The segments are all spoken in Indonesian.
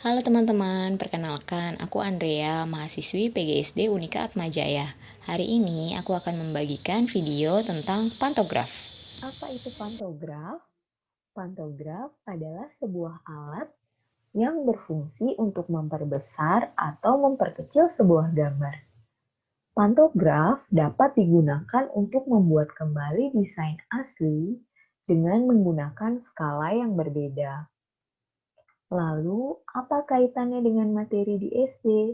Halo teman-teman, perkenalkan aku Andrea, mahasiswi PGSD Unika Atmajaya. Hari ini aku akan membagikan video tentang pantograf. Apa itu pantograf? Pantograf adalah sebuah alat yang berfungsi untuk memperbesar atau memperkecil sebuah gambar. Pantograf dapat digunakan untuk membuat kembali desain asli dengan menggunakan skala yang berbeda. Lalu, apa kaitannya dengan materi di SD?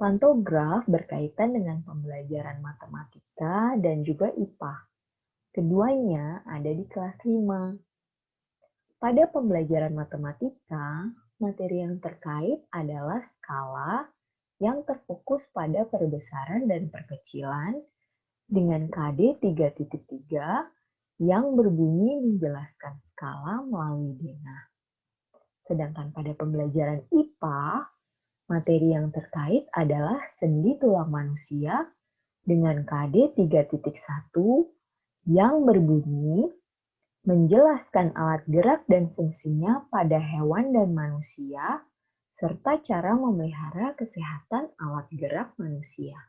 Pantograf berkaitan dengan pembelajaran matematika dan juga IPA. Keduanya ada di kelas 5. Pada pembelajaran matematika, materi yang terkait adalah skala yang terfokus pada perbesaran dan perkecilan dengan KD 3.3 yang berbunyi menjelaskan skala melalui denah. Sedangkan pada pembelajaran IPA, materi yang terkait adalah sendi tulang manusia dengan KD 3.1 yang berbunyi menjelaskan alat gerak dan fungsinya pada hewan dan manusia, serta cara memelihara kesehatan alat gerak manusia.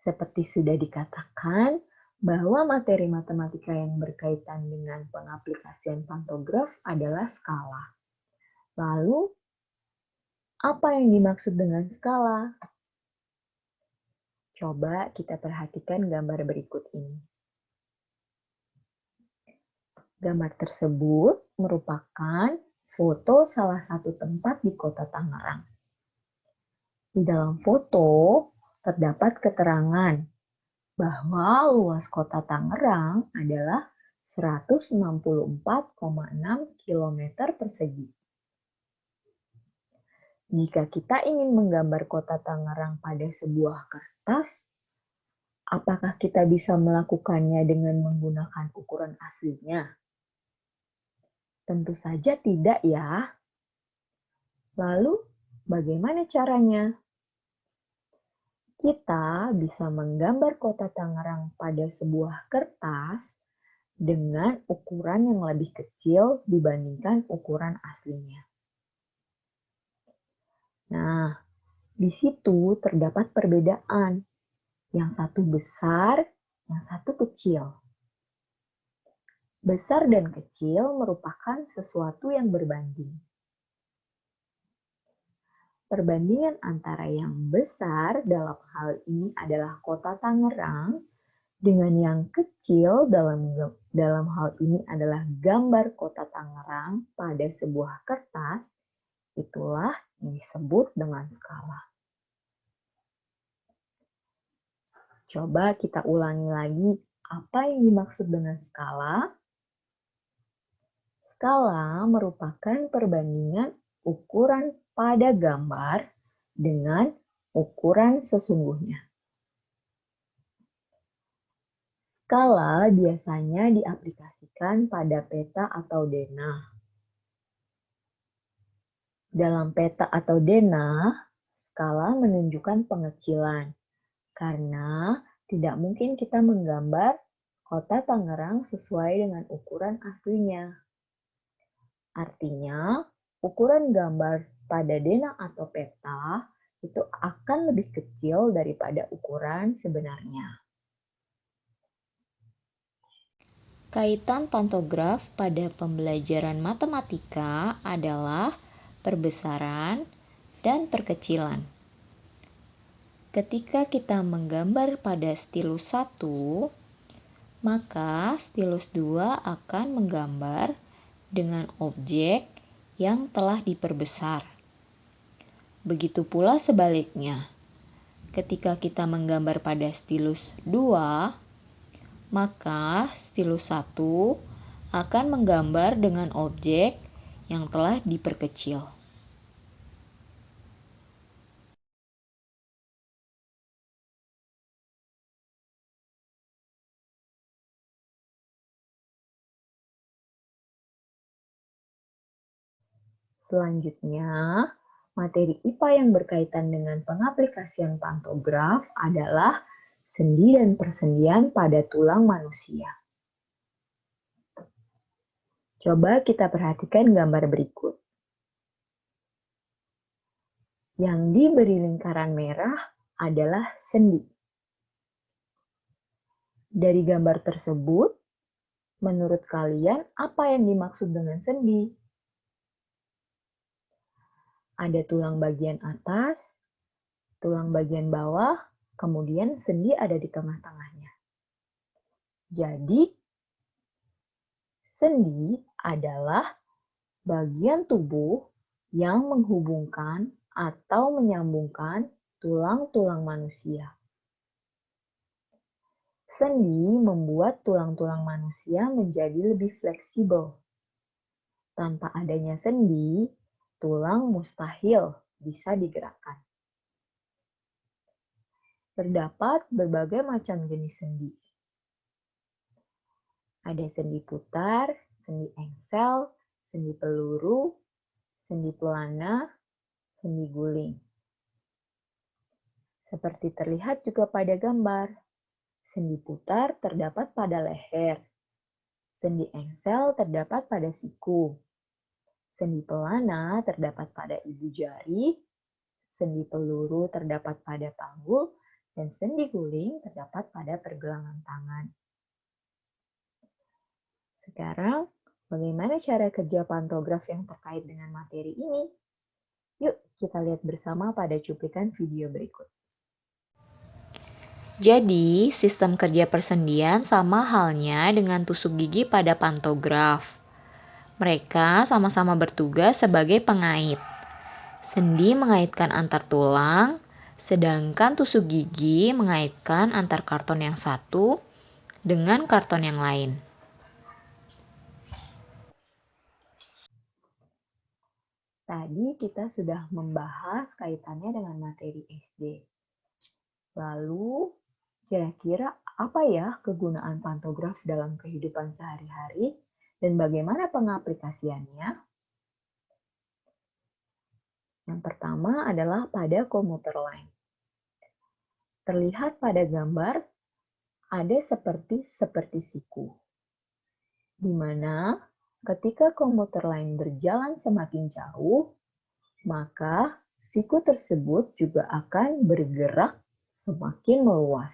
Seperti sudah dikatakan, bahwa materi matematika yang berkaitan dengan pengaplikasian pantograf adalah skala. Lalu, apa yang dimaksud dengan skala? Coba kita perhatikan gambar berikut ini. Gambar tersebut merupakan foto salah satu tempat di Kota Tangerang. Di dalam foto terdapat keterangan bahwa luas Kota Tangerang adalah 164,6 km persegi. Jika kita ingin menggambar Kota Tangerang pada sebuah kertas, apakah kita bisa melakukannya dengan menggunakan ukuran aslinya? Tentu saja tidak ya. Lalu, bagaimana caranya? Kita bisa menggambar Kota Tangerang pada sebuah kertas dengan ukuran yang lebih kecil dibandingkan ukuran aslinya. Nah, di situ terdapat perbedaan. Yang satu besar, yang satu kecil. Besar dan kecil merupakan sesuatu yang berbanding. Perbandingan antara yang besar dalam hal ini adalah Kota Tangerang dengan yang kecil dalam hal ini adalah gambar Kota Tangerang pada sebuah kertas, itulah yang disebut dengan skala. Coba kita ulangi lagi apa yang dimaksud dengan skala. Skala merupakan perbandingan ukuran pada gambar dengan ukuran sesungguhnya. Skala biasanya diaplikasikan pada peta atau denah. Dalam peta atau denah, skala menunjukkan pengecilan karena tidak mungkin kita menggambar Kota Tangerang sesuai dengan ukuran aslinya. Artinya, ukuran gambar pada denah atau peta itu akan lebih kecil daripada ukuran sebenarnya. Kaitan pantograf pada pembelajaran matematika adalah perbesaran dan perkecilan. Ketika kita menggambar pada stilus 1, maka stilus 2 akan menggambar dengan objek yang telah diperbesar. Begitu pula sebaliknya. Ketika kita menggambar pada stilus 2, maka stilus 1 akan menggambar dengan objek yang telah diperkecil. Selanjutnya, materi IPA yang berkaitan dengan pengaplikasian pantograf adalah sendi dan persendian pada tulang manusia. Coba kita perhatikan gambar berikut. Yang diberi lingkaran merah adalah sendi. Dari gambar tersebut, menurut kalian apa yang dimaksud dengan sendi? Ada tulang bagian atas, tulang bagian bawah, kemudian sendi ada di tengah-tengahnya. Jadi, sendi adalah bagian tubuh yang menghubungkan atau menyambungkan tulang-tulang manusia. Sendi membuat tulang-tulang manusia menjadi lebih fleksibel. Tanpa adanya sendi, tulang mustahil bisa digerakkan. Terdapat berbagai macam jenis sendi. Ada sendi putar, sendi engsel, sendi peluru, sendi pelana, sendi guling. Seperti terlihat juga pada gambar, sendi putar terdapat pada leher, sendi engsel terdapat pada siku, sendi pelana terdapat pada ibu jari, sendi peluru terdapat pada panggul, dan sendi guling terdapat pada pergelangan tangan. Sekarang, bagaimana cara kerja pantograf yang terkait dengan materi ini? Yuk, kita lihat bersama pada cuplikan video berikut. Jadi, sistem kerja persendian sama halnya dengan tusuk gigi pada pantograf. Mereka sama-sama bertugas sebagai pengait. Sendi mengaitkan antar tulang, sedangkan tusuk gigi mengaitkan antar karton yang satu dengan karton yang lain. Tadi kita sudah membahas kaitannya dengan materi SD. Lalu, kira-kira apa ya kegunaan pantograf dalam kehidupan sehari-hari dan bagaimana pengaplikasiannya? Yang pertama adalah pada komuter lain. Terlihat pada gambar ada seperti siku, di mana ketika komuter lain berjalan semakin jauh, maka siku tersebut juga akan bergerak semakin meluas.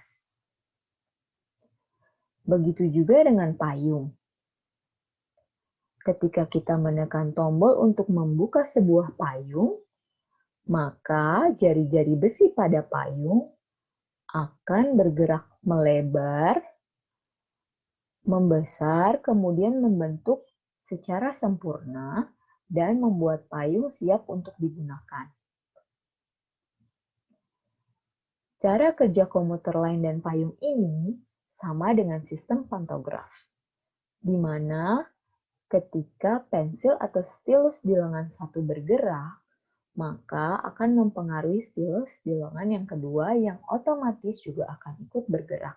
Begitu juga dengan payung. Ketika kita menekan tombol untuk membuka sebuah payung, maka jari-jari besi pada payung akan bergerak melebar, membesar, kemudian membentuk secara sempurna dan membuat payung siap untuk digunakan. Cara kerja komuter lain dan payung ini sama dengan sistem pantograf, di mana ketika pensil atau stilus di lengan satu bergerak, maka akan mempengaruhi stilus di lengan yang kedua yang otomatis juga akan ikut bergerak.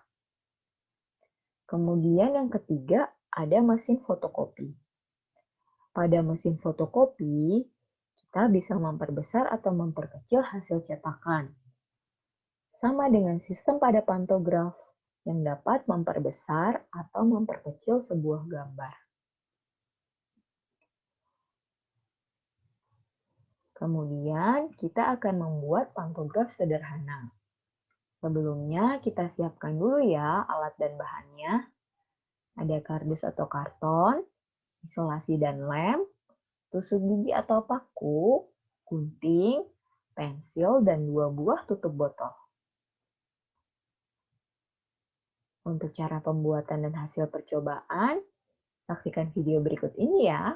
Kemudian yang ketiga, ada mesin fotokopi. Pada mesin fotokopi, kita bisa memperbesar atau memperkecil hasil cetakan. Sama dengan sistem pada pantograf yang dapat memperbesar atau memperkecil sebuah gambar. Kemudian, kita akan membuat pantograf sederhana. Sebelumnya, kita siapkan dulu ya alat dan bahannya. Ada kardus atau karton, isolasi dan lem, tusuk gigi atau paku, gunting, pensil, dan 2 buah tutup botol. Untuk cara pembuatan dan hasil percobaan, saksikan video berikut ini ya.